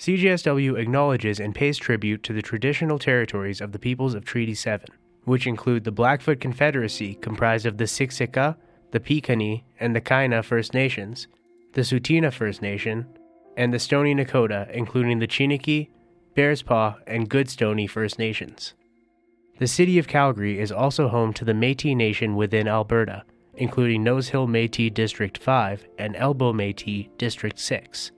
CJSW acknowledges and pays tribute to the traditional territories of the peoples of Treaty 7, which include the Blackfoot Confederacy comprised of the Siksika, the Piikani, and the Kainai First Nations, the Tsuut'ina First Nation, and the Stoney Nakoda, including the Chiniki, Bears Paw, and Goodstoney First Nations. The city of Calgary is also home to the Métis Nation within Alberta, including Nose Hill Métis District 5 and Elbow Métis District 6.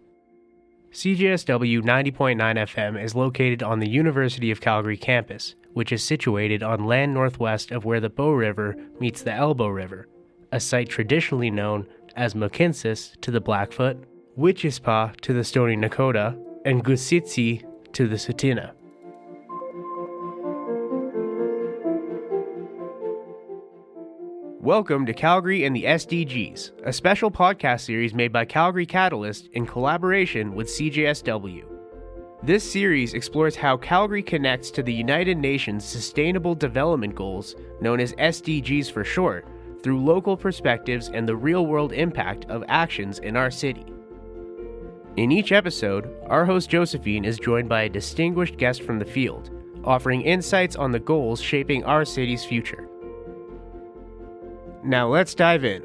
CJSW 90.9 FM is located on the University of Calgary campus, which is situated on land northwest of where the Bow River meets the Elbow River, a site traditionally known as Mohkinstsis to the Blackfoot, Witchespaw to the Stoney Nakoda, and Gusitsi to the Tsuut'ina. Welcome to Calgary and the SDGs, a special podcast series made by Calgary Catalyst in collaboration with CJSW. This series explores how Calgary connects to the United Nations Sustainable Development Goals, known as SDGs for short, through local perspectives and the real-world impact of actions in our city. In each episode, our host Josephine is joined by a distinguished guest from the field, offering insights on the goals shaping our city's future. Now let's dive in.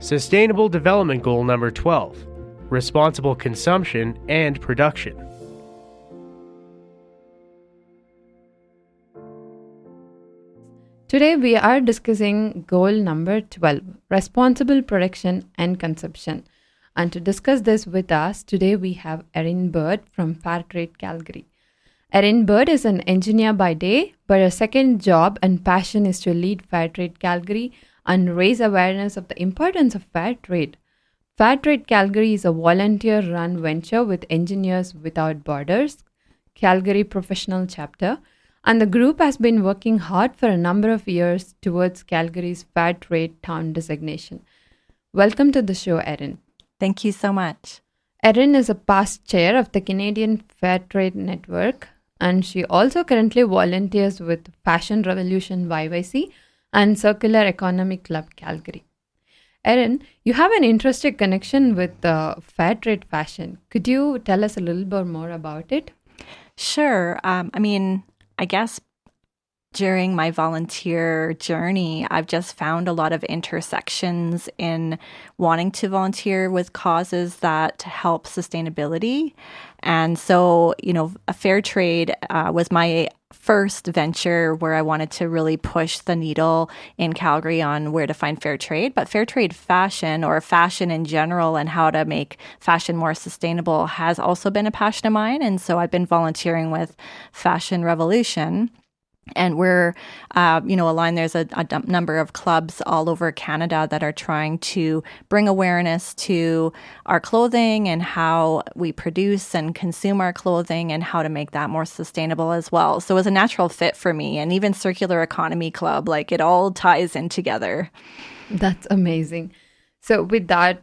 Sustainable Development Goal number 12, Responsible Consumption and Production. Today we are discussing goal number 12, Responsible Production and Consumption. And to discuss this with us, today we have Erin Bird from Fair Trade Calgary. Erin Bird is an engineer by day, but her second job and passion is to lead Fair Trade Calgary and raise awareness of the importance of fair trade. Fair Trade Calgary is a volunteer-run venture with Engineers Without Borders, Calgary Professional Chapter, and the group has been working hard for a number of years towards Calgary's Fair Trade Town designation. Welcome to the show, Erin. Thank you so much. Erin is a past chair of the Canadian Fair Trade Network, and she also currently volunteers with Fashion Revolution YYC and Circular Economy Club Calgary. Erin, you have an interesting connection with fair trade fashion. Could you tell us a little bit more about it? Sure. I guess during my volunteer journey, I've just found a lot of intersections in wanting to volunteer with causes that help sustainability. And so, a fair trade was my first venture where I wanted to really push the needle in Calgary on where to find fair trade. But fair trade fashion, or fashion in general, and how to make fashion more sustainable has also been a passion of mine. And so I've been volunteering with Fashion Revolution. And we're, aligned. There's a number of clubs all over Canada that are trying to bring awareness to our clothing and how we produce and consume our clothing and how to make that more sustainable as well. So it was a natural fit for me. And even Circular Economy Club, it all ties in together. That's amazing. So with that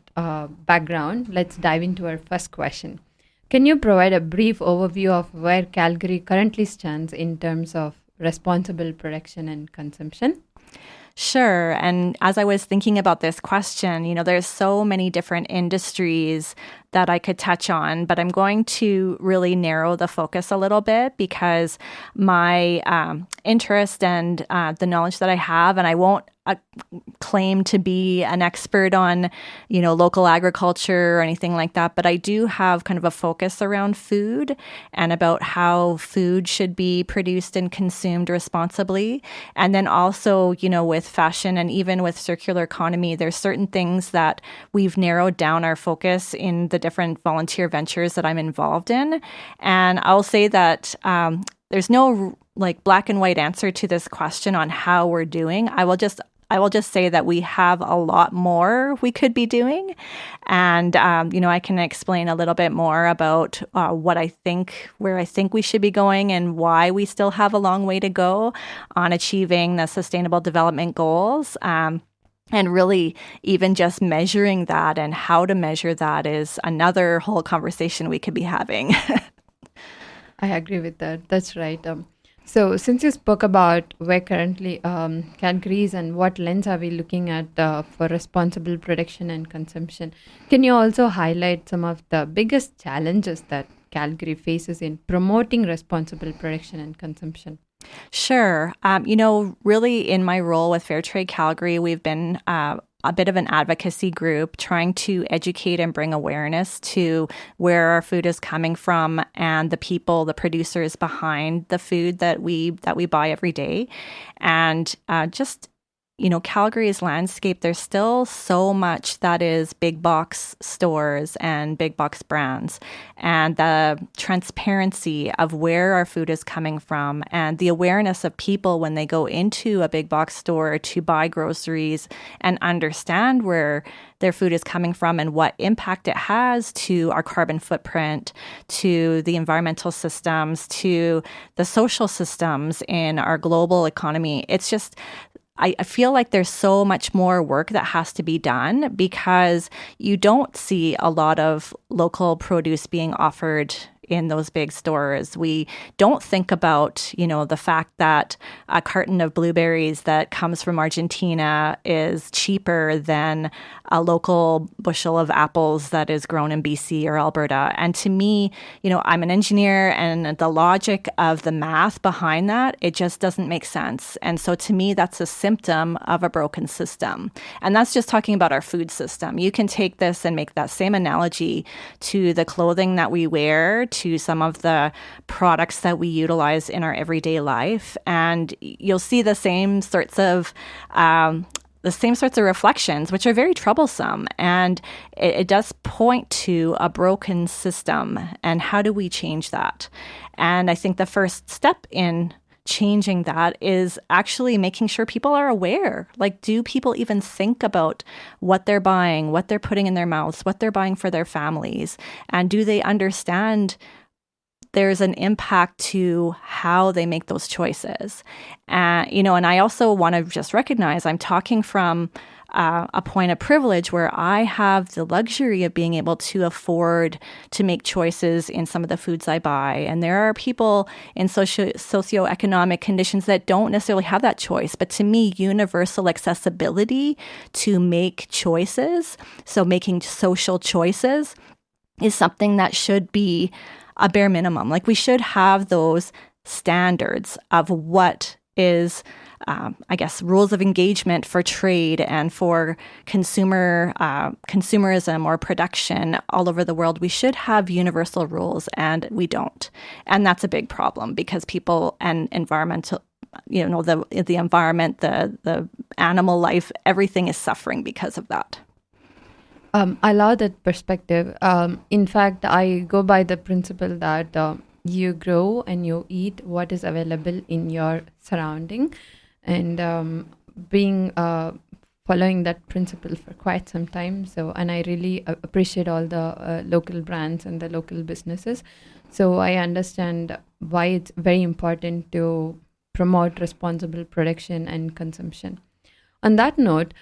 background, let's dive into our first question. Can you provide a brief overview of where Calgary currently stands in terms of responsible production and consumption? Sure. And as I was thinking about this question, there's so many different industries that I could touch on, but I'm going to really narrow the focus a little bit because my interest and the knowledge that I have, and I won't claim to be an expert on, local agriculture or anything like that, but I do have kind of a focus around food and about how food should be produced and consumed responsibly. And then also, with fashion and even with circular economy, there's certain things that we've narrowed down our focus in the different volunteer ventures that I'm involved in. And I'll say that there's no black and white answer to this question on how we're doing. I will just say that we have a lot more we could be doing. And, I can explain a little bit more about where I think we should be going and why we still have a long way to go on achieving the Sustainable Development Goals. And really, even just measuring that and how to measure that is another whole conversation we could be having. I agree with that. That's right. So, since you spoke about where currently Calgary is and what lens are we looking at for responsible production and consumption, can you also highlight some of the biggest challenges that Calgary faces in promoting responsible production and consumption? Sure. Really in my role with Fair Trade Calgary, we've been a bit of an advocacy group trying to educate and bring awareness to where our food is coming from and the people, the producers behind the food that we buy every day. And Calgary's landscape, there's still so much that is big box stores and big box brands, and the transparency of where our food is coming from and the awareness of people when they go into a big box store to buy groceries and understand where their food is coming from and what impact it has to our carbon footprint, to the environmental systems, to the social systems in our global economy. It's just, I feel like there's so much more work that has to be done because you don't see a lot of local produce being offered in those big stores. We don't think about, the fact that a carton of blueberries that comes from Argentina is cheaper than a local bushel of apples that is grown in BC or Alberta. And to me, I'm an engineer, and the logic of the math behind that, it just doesn't make sense. And so to me, that's a symptom of a broken system. And that's just talking about our food system. You can take this and make that same analogy to the clothing that we wear, to some of the products that we utilize in our everyday life, and you'll see the same sorts of reflections, which are very troublesome. And it does point to a broken system. And how do we change that? And I think the first step in changing that is actually making sure people are aware. Like, do people even think about what they're buying, what they're putting in their mouths, what they're buying for their families? And do they understand there's an impact to how they make those choices? And I also want to just recognize I'm talking from a point of privilege where I have the luxury of being able to afford to make choices in some of the foods I buy. And there are people in socioeconomic conditions that don't necessarily have that choice. But to me, universal accessibility to make choices, so making social choices, is something that should be a bare minimum. Like, we should have those standards of what is rules of engagement for trade and for consumerism or production all over the world. We should have universal rules, and we don't. And that's a big problem because people and environmental, the environment, the animal life, everything is suffering because of that. I love that perspective. In fact, I go by the principle that you grow and you eat what is available in your surrounding, and being following that principle for quite some time. So, and I really appreciate all the local brands and the local businesses. So I understand why it's very important to promote responsible production and consumption. On that note,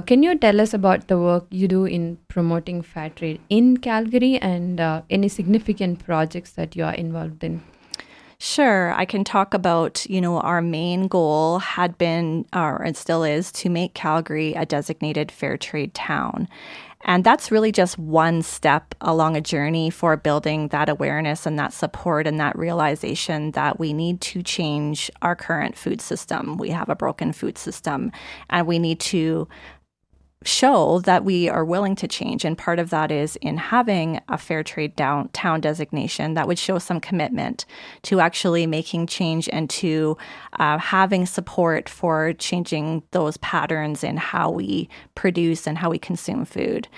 can you tell us about the work you do in promoting fair trade in Calgary and any significant projects that you are involved in? Sure. I can talk about, our main goal had been, or it still is, to make Calgary a designated fair trade town. And that's really just one step along a journey for building that awareness and that support and that realization that we need to change our current food system. We have a broken food system, and we need to show that we are willing to change. And part of that is in having a fair trade town designation that would show some commitment to actually making change and to having support for changing those patterns in how we produce and how we consume food.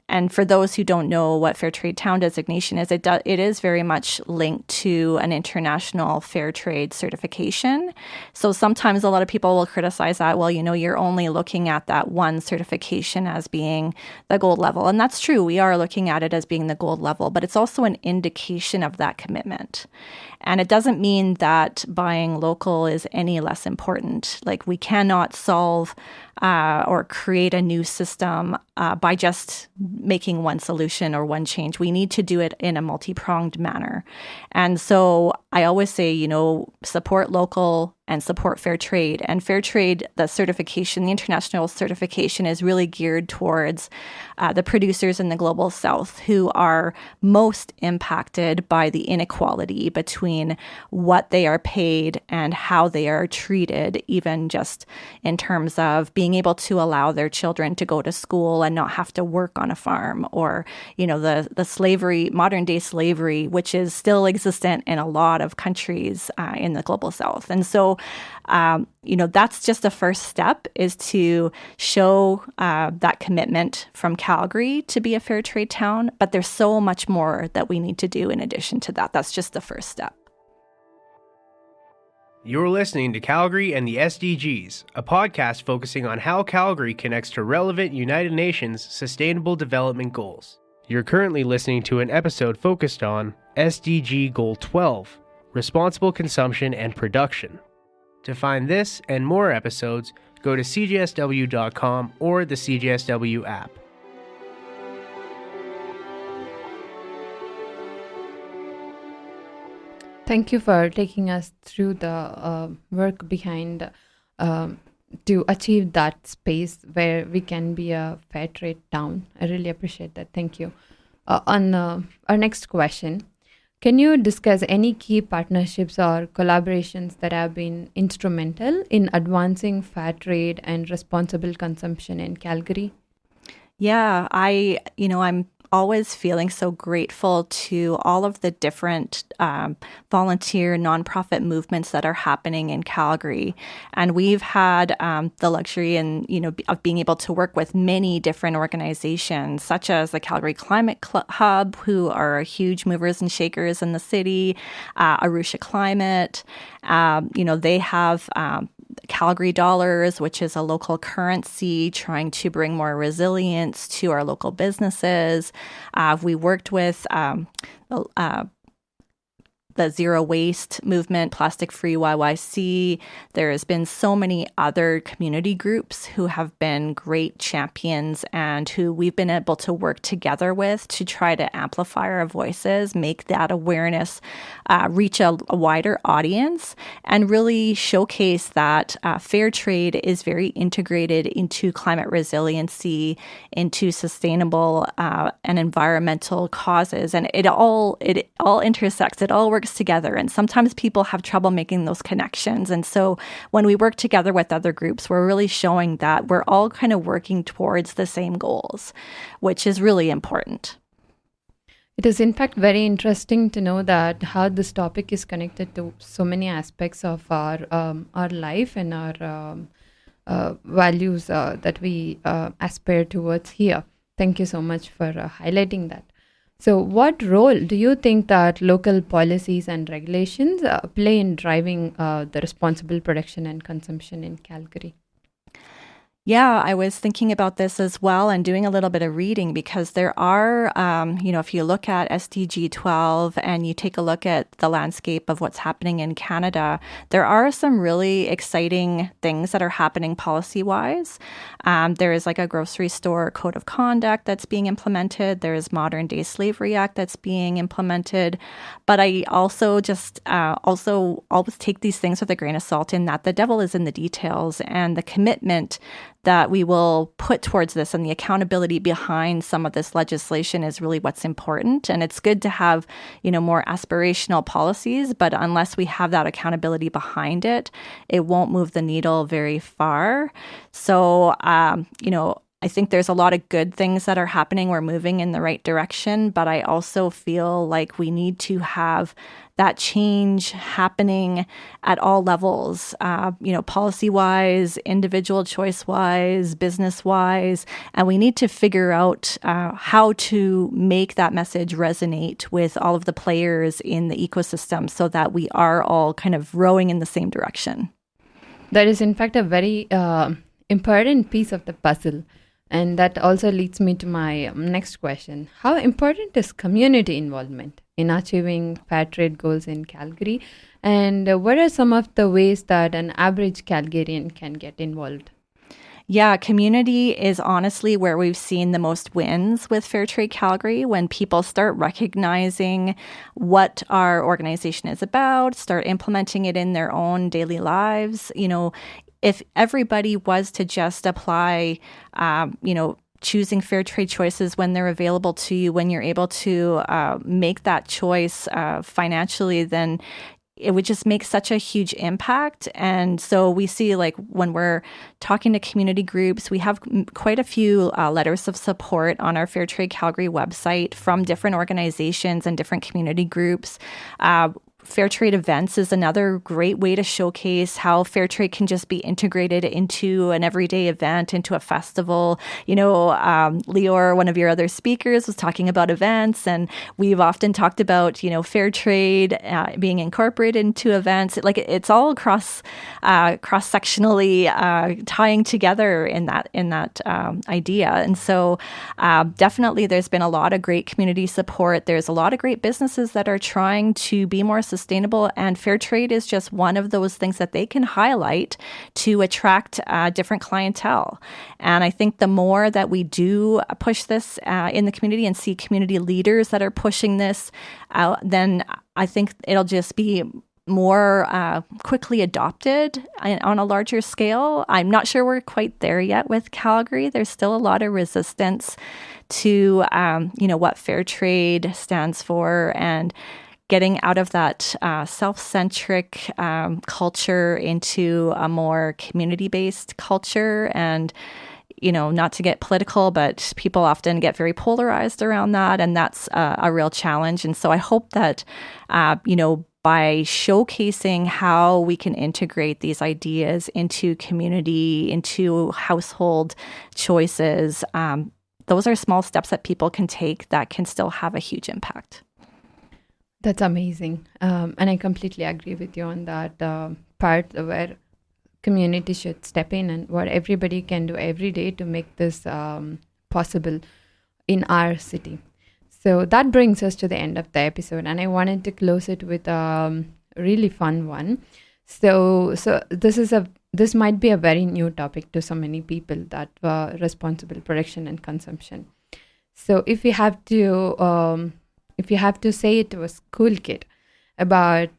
And for those who don't know what Fair Trade Town designation is, it is very much linked to an international fair trade certification. So sometimes a lot of people will criticize that, well, you're only looking at that one certification as being the gold level. And that's true. We are looking at it as being the gold level, but it's also an indication of that commitment. And it doesn't mean that buying local is any less important. Like, we cannot solve or create a new system by just making one solution or one change. We need to do it in a multi-pronged manner. And so I always say, support local and support fair trade. And fair trade, the certification, the international certification is really geared towards the producers in the global south who are most impacted by the inequality between what they are paid and how they are treated, even just in terms of being able to allow their children to go to school and not have to work on a farm, or, the slavery, modern day slavery, which is still existent in a lot of countries in the global south. And so, that's just the first step, is to show that commitment from Calgary to be a fair trade town. But there's so much more that we need to do in addition to that. That's just the first step. You're listening to Calgary and the SDGs, a podcast focusing on how Calgary connects to relevant United Nations Sustainable Development Goals. You're currently listening to an episode focused on SDG Goal 12, Responsible Consumption and Production. To find this and more episodes, go to cjsw.com or the CJSW app. Thank you for taking us through the work behind to achieve that space where we can be a fair trade town. I really appreciate that. Thank you. On our next question, can you discuss any key partnerships or collaborations that have been instrumental in advancing fair trade and responsible consumption in Calgary? Yeah, I'm always feeling so grateful to all of the different volunteer nonprofit movements that are happening in Calgary. And we've had the luxury of being able to work with many different organizations, such as the Calgary Climate Hub, who are huge movers and shakers in the city, Arusha Climate. They have Calgary dollars, which is a local currency trying to bring more resilience to our local businesses. We worked with the zero waste movement, Plastic Free YYC. There has been so many other community groups who have been great champions and who we've been able to work together with to try to amplify our voices, make that awareness reach a wider audience, and really showcase that fair trade is very integrated into climate resiliency, into sustainable and environmental causes. And it all intersects, it all works together. And sometimes people have trouble making those connections. And so when we work together with other groups, we're really showing that we're all kind of working towards the same goals, which is really important. It is in fact very interesting to know that how this topic is connected to so many aspects of our life and our values that we aspire towards here. Thank you so much for highlighting that. So what role do you think that local policies and regulations play in driving the responsible production and consumption in Calgary? Yeah, I was thinking about this as well and doing a little bit of reading, because there are, if you look at SDG 12 and you take a look at the landscape of what's happening in Canada, there are some really exciting things that are happening policy-wise. There is like a grocery store code of conduct that's being implemented. There is Modern Day Slavery Act that's being implemented. But I also just also always take these things with a grain of salt, in that the devil is in the details, and the commitment that we will put towards this and the accountability behind some of this legislation is really what's important. And it's good to have, more aspirational policies, but unless we have that accountability behind it, it won't move the needle very far. So, I think there's a lot of good things that are happening. We're moving in the right direction, but I also feel like we need to have that change happening at all levels, policy-wise, individual choice-wise, business-wise, and we need to figure out how to make that message resonate with all of the players in the ecosystem so that we are all kind of rowing in the same direction. That is, in fact, a very important piece of the puzzle. And that also leads me to my next question. How important is community involvement in achieving fair trade goals in Calgary? And what are some of the ways that an average Calgarian can get involved? Yeah, community is honestly where we've seen the most wins with Fair Trade Calgary, when people start recognizing what our organization is about, start implementing it in their own daily lives. If everybody was to just apply, choosing fair trade choices when they're available to you, when you're able to make that choice financially, then it would just make such a huge impact. And so we see, like, when we're talking to community groups, we have quite a few letters of support on our Fair Trade Calgary website from different organizations and different community groups. Fair trade events is another great way to showcase how fair trade can just be integrated into an everyday event, into a festival. Lior, one of your other speakers, was talking about events, and we've often talked about, fair trade being incorporated into events. It's all cross-sectionally tying together in that idea. And so definitely there's been a lot of great community support. There's a lot of great businesses that are trying to be more sustainable, and fair trade is just one of those things that they can highlight to attract different clientele. And I think the more that we do push this in the community and see community leaders that are pushing this out, then I think it'll just be more quickly adopted on a larger scale. I'm not sure we're quite there yet with Calgary. There's still a lot of resistance to what fair trade stands for, and getting out of that self-centric culture into a more community-based culture. And, not to get political, but people often get very polarized around that, and that's a real challenge. And so I hope that, by showcasing how we can integrate these ideas into community, into household choices, those are small steps that people can take that can still have a huge impact. That's amazing. And I completely agree with you on that part where community should step in and what everybody can do every day to make this possible in our city. So that brings us to the end of the episode, and I wanted to close it with a really fun one. So this might be a very new topic to so many people, that responsible production and consumption. So if you have to say it to a school kid about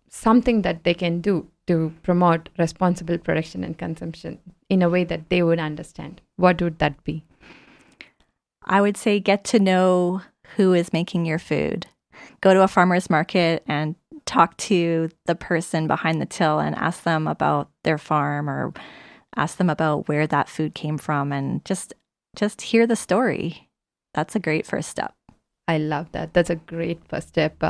something that they can do to promote responsible production and consumption in a way that they would understand, what would that be? I would say get to know who is making your food. Go to a farmer's market and talk to the person behind the till and ask them about their farm, or ask them about where that food came from, and just hear the story. That's a great first step. I love that. That's a great first step.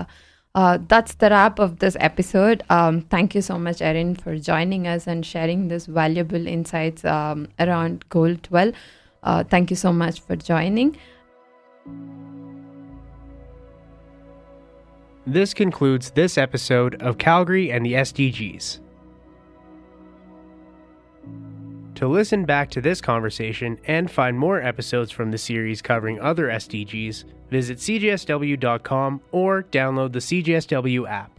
That's the wrap of this episode. Thank you so much, Erin, for joining us and sharing this valuable insights around Goal 12. Thank you so much for joining. This concludes this episode of Calgary and the SDGs. To listen back to this conversation and find more episodes from the series covering other SDGs, visit cjsw.com or download the CJSW app.